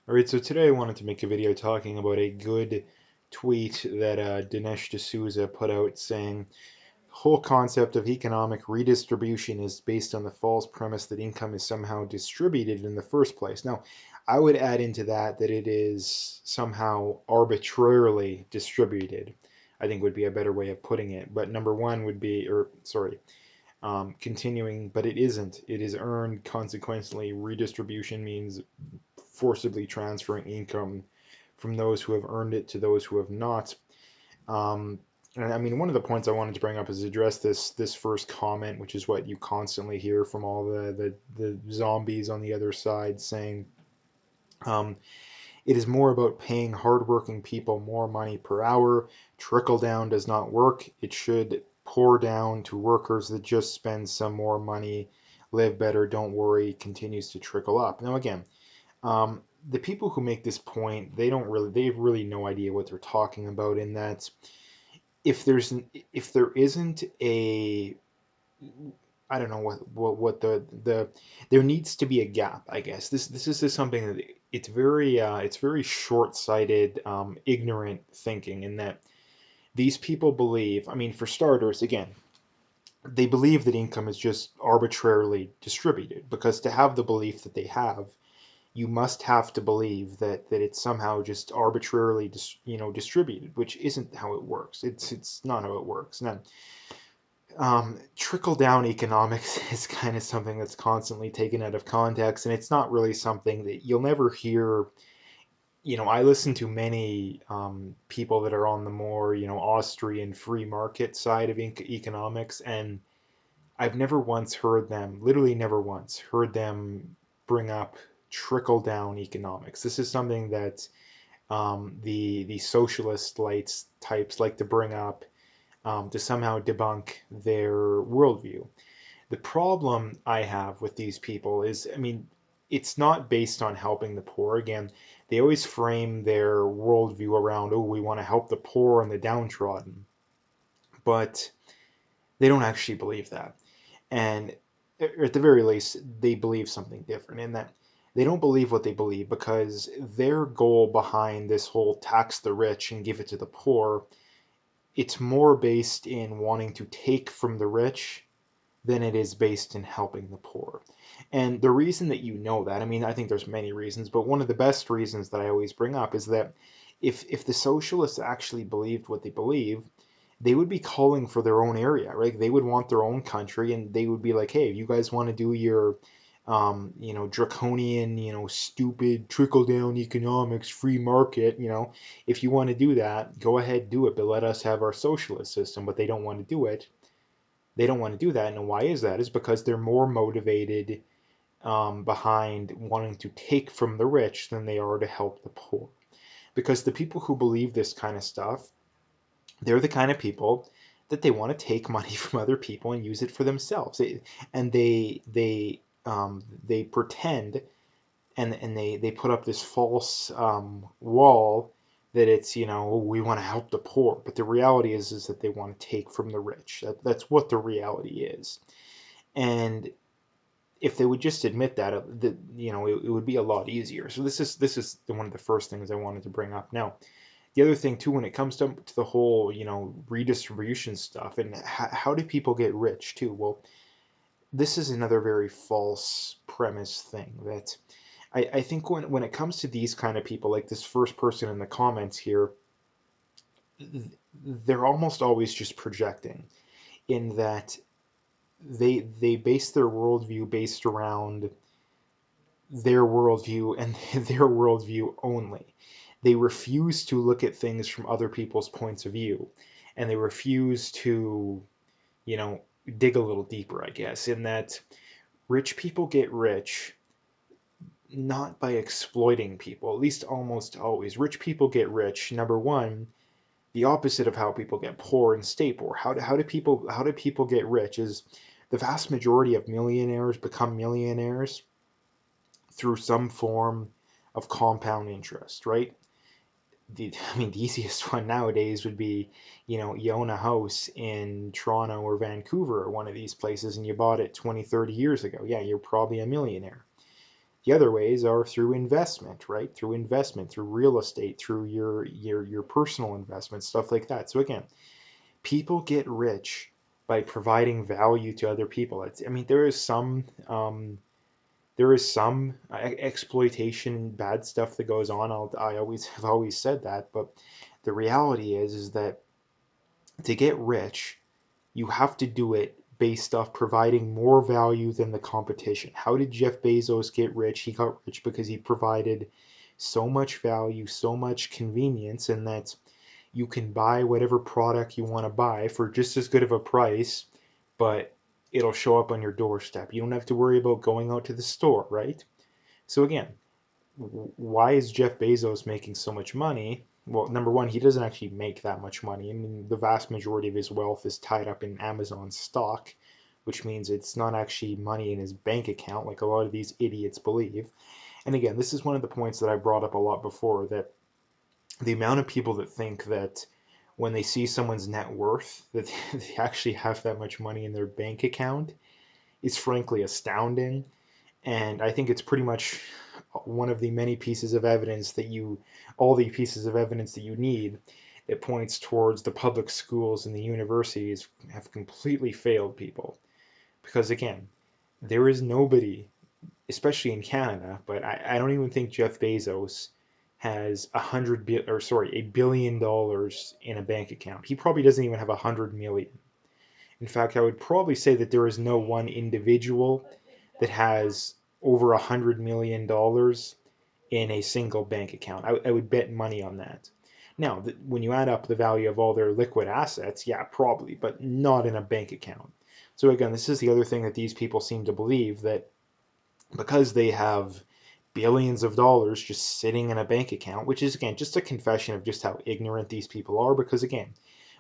Alright, so today I wanted to make a video talking about a good tweet that Dinesh D'Souza put out saying, whole concept of economic redistribution is based on the false premise that income is somehow distributed in the first place. Now, I would add into that that it is somehow arbitrarily distributed, I think would be a better way of putting it. But number one would be, or sorry, continuing, but it isn't. It is earned. Consequently, redistribution means forcibly transferring income from those who have earned it to those who have not. Um, and I mean, one of the points I wanted to bring up is address this first comment, which is what you constantly hear from all the zombies on the other side saying, um, it is more about paying hardworking people more money per hour. Trickle down does not work. It should pour down to workers that just spend some more money, live better, don't worry, continues to trickle up. Now, again, the people who make this point, they have really no idea what they're talking about. In that, if there isn't a, I don't know what the there needs to be a gap, I guess. This is something that it's very short-sighted, ignorant thinking in that these people believe, I mean, for starters, again, they believe that income is just arbitrarily distributed because to have the belief that they have, you must have to believe that it's somehow just arbitrarily distributed, which isn't how it works. It's not how it works. Now, trickle down economics is kind of something that's constantly taken out of context, and it's not really something that you'll never hear. I listen to many people that are on the more Austrian free market side of economics, and I've never once heard them, literally never once, heard them bring up trickle down economics. This is something that the socialist lights types like to bring up to somehow debunk their worldview. The problem I have with these people is, I mean, it's not based on helping the poor. Again, they always frame their worldview around, oh, we want to help the poor and the downtrodden, but they don't actually believe that. And at the very least, they believe something different in that they don't believe what they believe because their goal behind this whole tax the rich and give it to the poor, it's more based in wanting to take from the rich than it is based in helping the poor. And the reason that you know that, I mean, I think there's many reasons, but one of the best reasons that I always bring up is that if the socialists actually believed what they believe, they would be calling for their own area, right? They would want their own country, and they would be like, hey, you guys want to do your, draconian, stupid trickle down economics, free market, if you want to do that, go ahead, do it, but let us have our socialist system. But they don't want to do it. They don't want to do that. And why is that? Is because they're more motivated behind wanting to take from the rich than they are to help the poor. Because the people who believe this kind of stuff, they're the kind of people that they want to take money from other people and use it for themselves. And they pretend and they put up this false wall that it's we want to help the poor, but the reality is that they want to take from the rich. That's what the reality is. And if they would just admit that, it would be a lot easier. So this is one of the first things I wanted to bring up. Now, the other thing too, when it comes to the whole redistribution stuff and how do people get rich too? Well, this is another very false premise thing that I think when it comes to these kind of people, like this first person in the comments here, they're almost always just projecting in that they base their worldview based around their worldview and their worldview only. They refuse to look at things from other people's points of view, and they refuse to, you know, dig a little deeper, I guess, in that rich people get rich not by exploiting people, at least almost always. Rich people get rich, number one, the opposite of how people get poor and stay poor. How do people get rich is the vast majority of millionaires become millionaires through some form of compound interest, right? I mean, the easiest one nowadays would be, you own a house in Toronto or Vancouver or one of these places and you bought it 20, 30 years ago. Yeah, you're probably a millionaire. The other ways are through investment, right? Through investment, through real estate, through your personal investment, stuff like that. So again, people get rich by providing value to other people. I mean, there is some exploitation, bad stuff that goes on. I always have always said that, but the reality is that to get rich, you have to do it based off providing more value than the competition. How did Jeff Bezos get rich? He got rich because he provided so much value, so much convenience, and that you can buy whatever product you want to buy for just as good of a price, but it'll show up on your doorstep. You don't have to worry about going out to the store, right? So again, why is Jeff Bezos making so much money? Well, number one, he doesn't actually make that much money. I mean, the vast majority of his wealth is tied up in Amazon stock, which means it's not actually money in his bank account like a lot of these idiots believe. And again, this is one of the points that I brought up a lot before, that the amount of people that think that when they see someone's net worth that they actually have that much money in their bank account is frankly astounding. And I think it's pretty much one of the many pieces of evidence that all the pieces of evidence that you need, it points towards the public schools and the universities have completely failed people. Because again, there is nobody, especially in Canada, but I don't even think Jeff Bezos has $1 billion in a bank account. He probably doesn't even have 100 million. In fact, I would probably say that there is no one individual that has over $100 million in a single bank account. I would bet money on that. Now, when you add up the value of all their liquid assets, yeah, probably, but not in a bank account. So again, this is the other thing that these people seem to believe, that because they have billions of dollars just sitting in a bank account, which is again just a confession of just how ignorant these people are. Because again,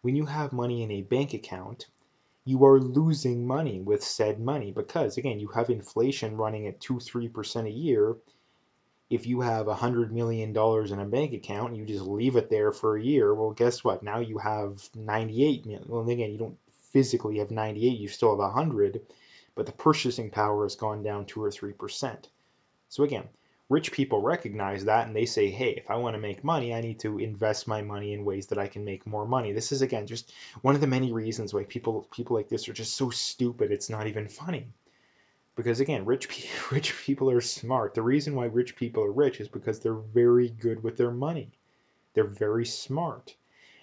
when you have money in a bank account, you are losing money with said money, because again, you have inflation running at 2-3% a year. If you have $100 million in a bank account and you just leave it there for a year, well, guess what? Now you have 98 million. Well, again, you don't physically have 98, you still have 100, but the purchasing power has gone down 2 or 3%. So again, rich people recognize that and they say, hey, if I want to make money, I need to invest my money in ways that I can make more money. This is again just one of the many reasons why people like this are just so stupid. It's not even funny. Because again, rich people are smart. The reason why rich people are rich is because they're very good with their money. They're very smart.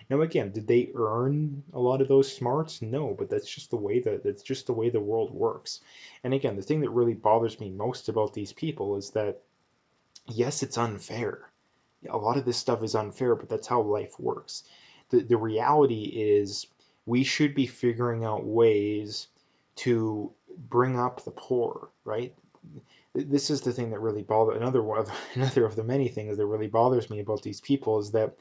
Now again, did they earn a lot of those smarts? No, but that's just the way the world works. And again, the thing that really bothers me most about these people is that yes, it's unfair. A lot of this stuff is unfair, but that's how life works. The reality is we should be figuring out ways to bring up the poor, right? This is the thing that really bothers another of the many things that really bothers me about these people is that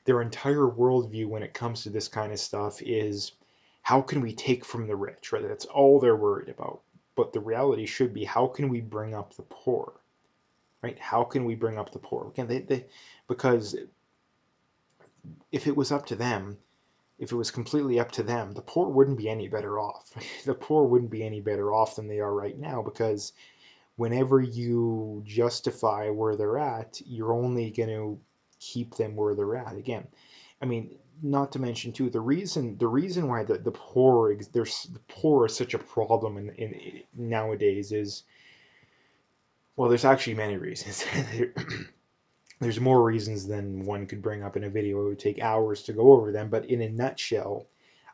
their entire worldview when it comes to this kind of stuff is how can we take from the rich, right? That's all they're worried about. But the reality should be how can we bring up the poor, right? How can we bring up the poor? Again, because if it was up to them, if it was completely up to them, the poor wouldn't be any better off. The poor wouldn't be any better off than they are right now, because whenever you justify where they're at, you're only going to keep them where they're at. Again, I mean, not to mention too, the reason why the poor the poor is such a problem in nowadays is, well, there's actually many reasons. There's more reasons than one could bring up in a video. It would take hours to go over them, but in a nutshell,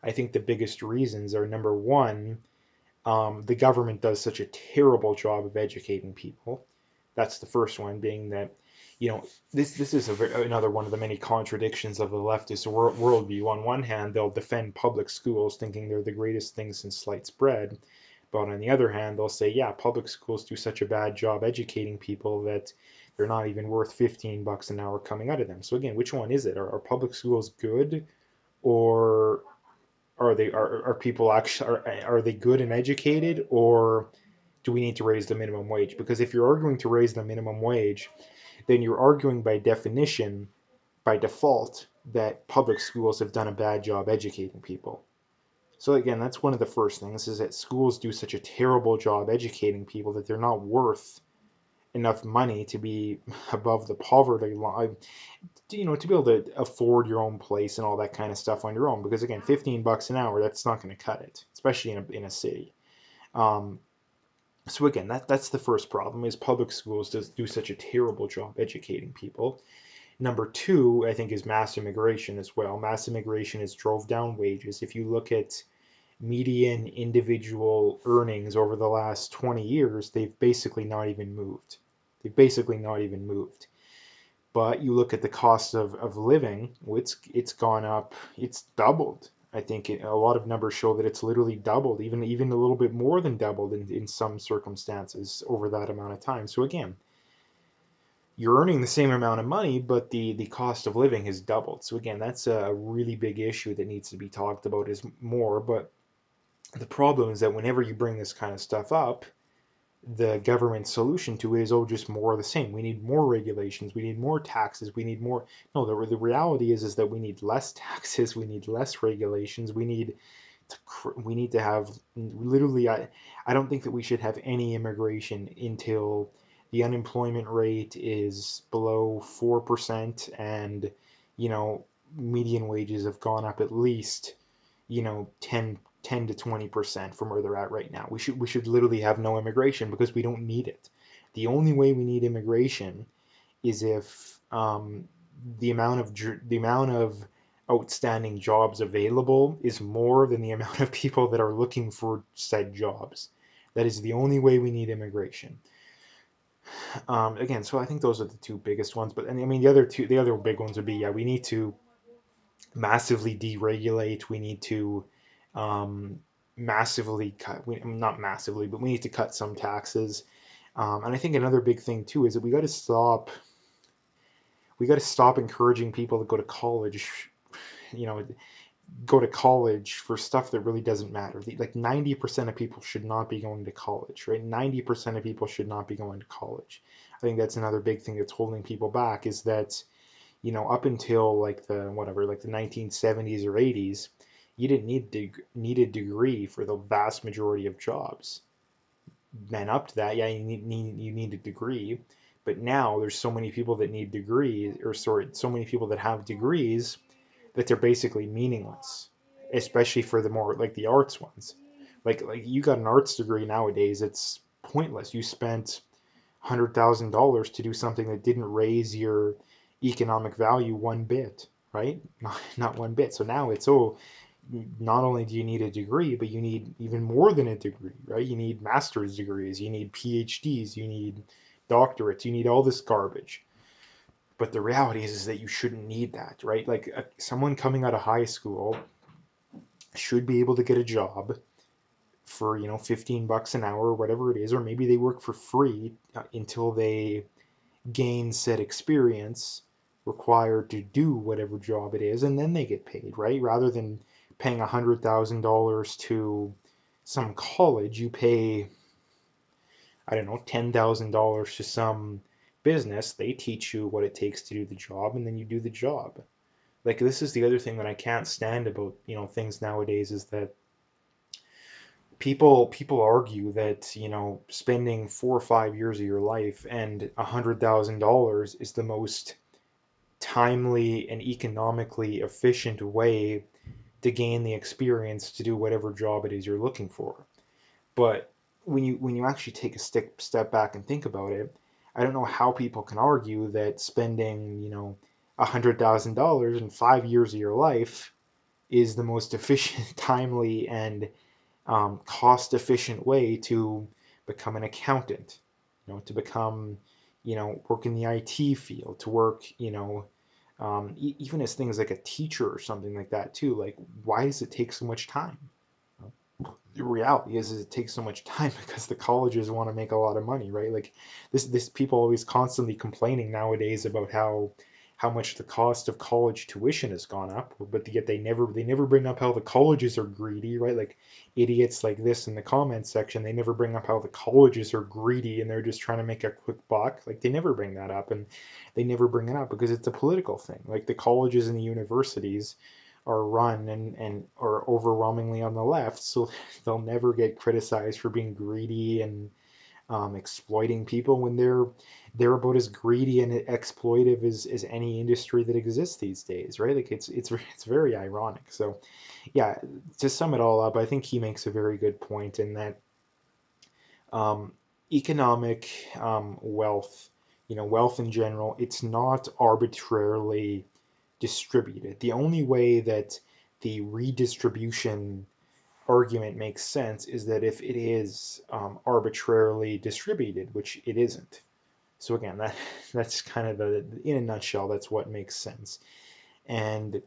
I think the biggest reasons are, number one, the government does such a terrible job of educating people. That's the first one, being that, this is another one of the many contradictions of the leftist worldview. On one hand, they'll defend public schools, thinking they're the greatest thing since sliced bread. But on the other hand, they'll say, yeah, public schools do such a bad job educating people that they're not even worth $15 an hour coming out of them. So again, which one is it? Are public schools good, or are people actually are they good and educated, or do we need to raise the minimum wage? Because if you're arguing to raise the minimum wage, then you're arguing by definition, by default, that public schools have done a bad job educating people. So again, that's one of the first things, is that schools do such a terrible job educating people that they're not worth enough money to be above the poverty line, to be able to afford your own place and all that kind of stuff on your own. Because again, $15 an hour, that's not going to cut it, especially in a city. Um, so again, that's the first problem, is public schools does do such a terrible job educating people. Number two, I think, is mass immigration as well. Mass immigration has drove down wages. If you look at median individual earnings over the last 20 years, they've basically not even moved. They've basically not even moved. But you look at the cost of living, well, it's gone up, it's doubled. I think a lot of numbers show that it's literally doubled, even a little bit more than doubled in some circumstances over that amount of time. So again, you're earning the same amount of money, but the cost of living has doubled. So again, that's a really big issue that needs to be talked about is more. But the problem is that whenever you bring this kind of stuff up, the government solution to it is, oh, just more of the same. We need more regulations. We need more taxes. We need more. No, the reality is that we need less taxes. We need less regulations. We need to have literally. I don't think that we should have any immigration until the unemployment rate is below 4% and you know median wages have gone up at least 10 to 20% from where they're at right now. We should literally have no immigration because we don't need it. The only way we need immigration is if the amount of outstanding jobs available is more than the amount of people that are looking for said jobs. That is the only way we need immigration. Again, so I think those are the two biggest ones. But and I mean the other big ones would be, yeah, we need to massively deregulate. We need to massively cut, not massively, but we need to cut some taxes. And I think another big thing too is that we got to stop encouraging people to go to college, you know, go to college for stuff that really doesn't matter. Like 90% of people should not be going to college, right? 90% of people should not be going to college. I think that's another big thing that's holding people back, is that up until like the 1970s or 80s, you didn't need a degree for the vast majority of jobs. Then up to that, yeah, you need a degree, but now there's so many people that need degrees, or sorry, so many people that have degrees that they're basically meaningless, especially for the more like the arts ones. Like you got an arts degree nowadays, it's pointless. You spent $100,000 to do something that didn't raise your economic value one bit, right? Not one bit. So now it's, oh, not only do you need a degree, but you need even more than a degree, right? You need master's degrees, you need PhDs, you need doctorates, you need all this garbage. But the reality is that you shouldn't need that, right? Like someone coming out of high school should be able to get a job for 15 bucks an hour or whatever it is, or maybe they work for free until they gain said experience required to do whatever job it is, and then they get paid, right? Rather than paying $100,000 to some college, you pay, I don't know, $10,000 to some business. They teach you what it takes to do the job, and then you do the job. Like, this is the other thing that I can't stand about things nowadays, is that people argue that spending 4 or 5 years of your life and $100,000 is the most timely and economically efficient way to gain the experience to do whatever job it is you're looking for. But when you actually take a step back and think about it, I don't know how people can argue that spending, $100,000 in 5 years of your life is the most efficient, timely, and cost efficient way to become an accountant, to become, work in the IT field, to work, even as things like a teacher or something like that too. Like, why does it take so much time? The reality is it takes so much time because the colleges want to make a lot of money, right? Like this people always constantly complaining nowadays about how much the cost of college tuition has gone up, but yet they never bring up how the colleges are greedy, right? Like idiots like this in the comments section, they never bring up how the colleges are greedy and they're just trying to make a quick buck. Like they never bring that up, and they never bring it up because it's a political thing. Like the colleges and the universities are run and are overwhelmingly on the left, so they'll never get criticized for being greedy and exploiting people when they're about as greedy and exploitive as any industry that exists these days, right? Like it's very ironic. So yeah, to sum it all up, I think he makes a very good point in that um, economic wealth, wealth in general, it's not arbitrarily distributed. The only way that the redistribution argument makes sense is that if it is arbitrarily distributed, which it isn't. So again, that's kind of in a nutshell, that's what makes sense. And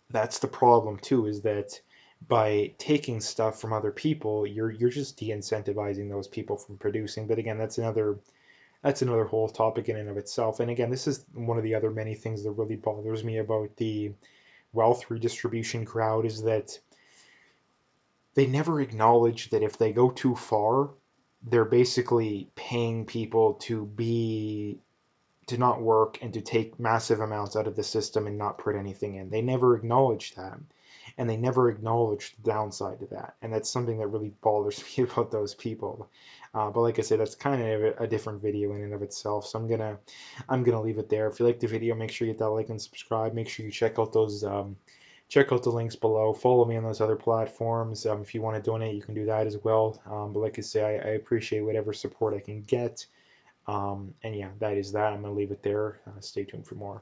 that's the problem too, is that by taking stuff from other people, you're just de-incentivizing those people from producing. But again, that's another whole topic in and of itself. And again, this is one of the other many things that really bothers me about the wealth redistribution crowd is that they never acknowledge that if they go too far, they're basically paying people to not work and to take massive amounts out of the system and not put anything in. They never acknowledge that. And they never acknowledge the downside to that. And that's something that really bothers me about those people. But like I said, that's kind of a different video in and of itself. So I'm gonna leave it there. If you like the video, make sure you hit that like and subscribe. Make sure you check out the links below. Follow me on those other platforms. If you want to donate, you can do that as well. But like I say, I appreciate whatever support I can get. And yeah, that is that. I'm going to leave it there. Stay tuned for more.